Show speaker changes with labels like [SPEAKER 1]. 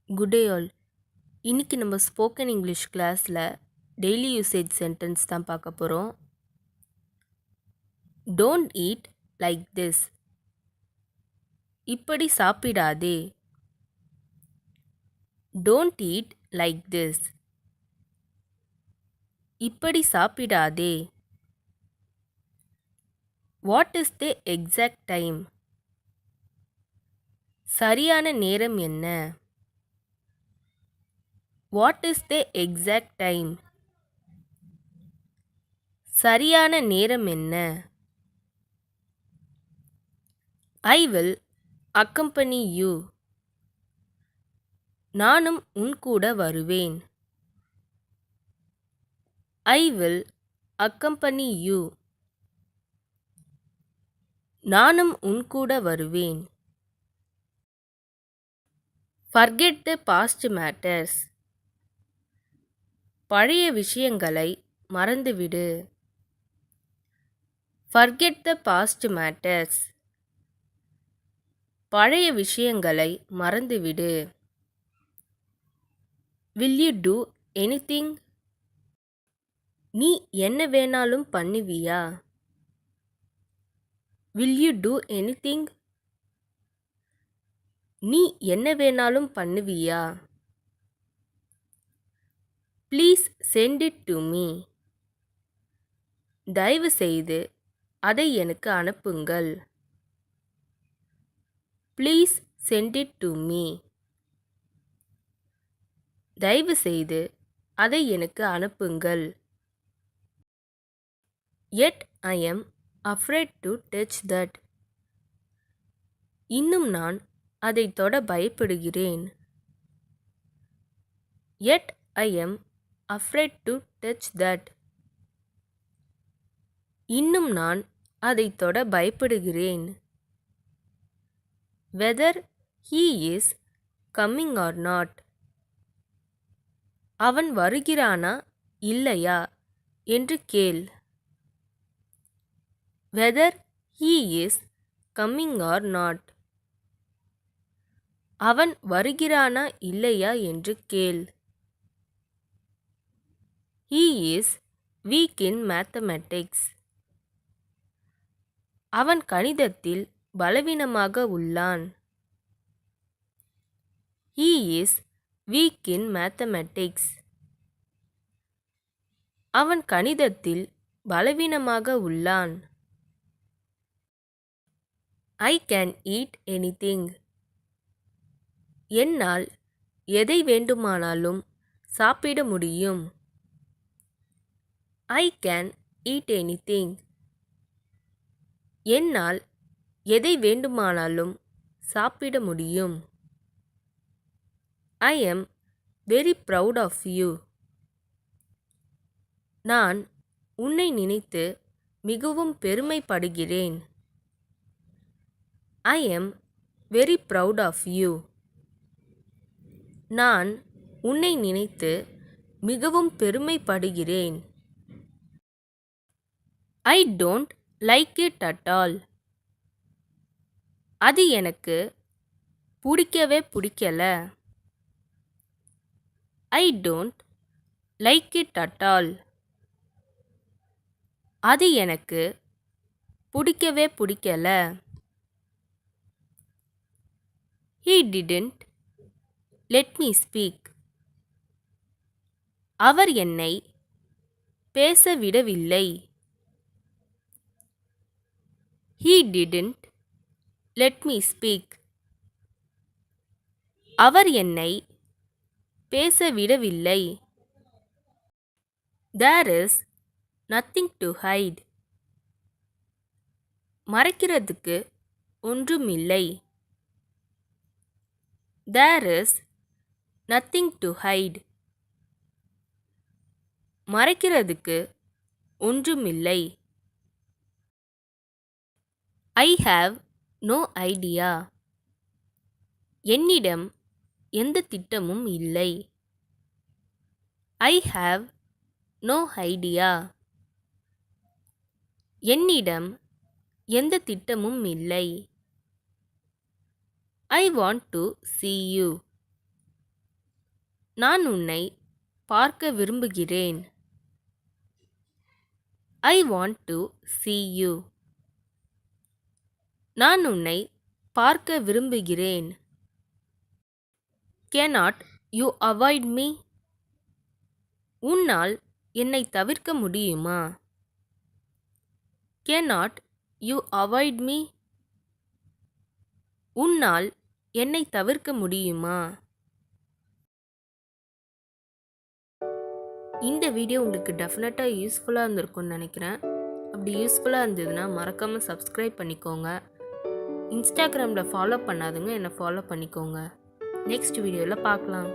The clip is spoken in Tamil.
[SPEAKER 1] Good day all. இன்னைக்கு நம்ம ஸ்போக்கன் இங்கிலீஷ் கிளாஸில் டெய்லி யூசேஜ் சென்டென்ஸ் தான் பார்க்க போகிறோம். Don't eat like this. இப்படி சாப்பிடாதே. Don't eat like this. இப்படி சாப்பிடாதே. What is the exact time? சரியான நேரம் என்ன? What is the exact time? சரியான நேரம் என்ன? I will accompany you. நானும் உன் கூட வருவேன். I will accompany you. நானும் உன் கூட வருவேன். Forget the past matters. பழைய விஷயங்களை மறந்துவிடு. Forget the past matters. பழைய விஷயங்களை மறந்துவிடு. Will you do anything? நீ என்ன வேணாலும் பண்ணுவியா? Will you do anything? நீ என்ன வேணாலும் பண்ணுவியா? Please send it to me. தயவு செய்து அதை எனக்கு அனுப்புங்கள். Please send it to me. தயவு செய்து அதை எனக்கு அனுப்புங்கள். Yet I am afraid to touch that. இன்னும் நான் அதை தொட பயப்படுகிறேன். Yet I am afraid to touch that. இன்னும் நான் அதை தொட பயப்படுகிறேன். Whether he is coming or not. அவன் வருகிறானா இல்லையா என்று கேள். Whether he is coming or not. அவன் வருகிறானா இல்லையா என்று கேள். He is weak in mathematics. அவன் கணிதத்தில் பலவீனமாக உள்ளான். He is weak in mathematics. அவன் கணிதத்தில் பலவீனமாக உள்ளான். I can eat anything. என்னால் எதை வேண்டுமானாலும் சாப்பிட முடியும். I can eat anything. என்னால் எதை வேண்டுமானாலும் சாப்பிட முடியும். I am very proud of you. நான் உன்னை நினைத்து மிகவும் பெருமைப்படுகிறேன். I am very proud of you. நான் உன்னை நினைத்து மிகவும் பெருமைப்படுகிறேன். I don't like it at all. அது எனக்கு பிடிக்கவே பிடிக்கல. I don't like it at all. அது எனக்கு பிடிக்கவே பிடிக்கல. He didn't let me speak. அவர் என்னை பேச விடவில்லை. He didn't let me speak. அவர் என்னை பேச விடவில்லை. There is nothing to hide. மறைக்கிறதுக்கு ஒன்றுமில்லை. There is nothing to hide. மறைக்கிறதுக்கு ஒன்றுமில்லை. I have no idea. என்னிடம் எந்த திட்டமும் இல்லை. I have no idea. என்னிடம் எந்த திட்டமும் இல்லை. I want to see you. நான் உன்னை பார்க்க விரும்புகிறேன். I want to see you. நான் உன்னை பார்க்க விரும்புகிறேன். Cannot you avoid me? உன்னால் என்னை தவிர்க்க முடியுமா? Cannot you avoid me? உன்னால் என்னை தவிர்க்க முடியுமா? இந்த வீடியோ உங்களுக்கு டெஃபினட்டாக யூஸ்ஃபுல்லாக இருந்திருக்கும்னு நினைக்கிறேன். அப்படி யூஸ்ஃபுல்லாக இருந்ததுன்னா மறக்காமல் சப்ஸ்கிரைப் பண்ணிக்கோங்க. இன்ஸ்டாகிராமில் ஃபாலோ பண்ணாதுங்க என்னை ஃபாலோ பண்ணிக்கோங்க. நெக்ஸ்ட் வீடியோவில் பார்க்கலாம்.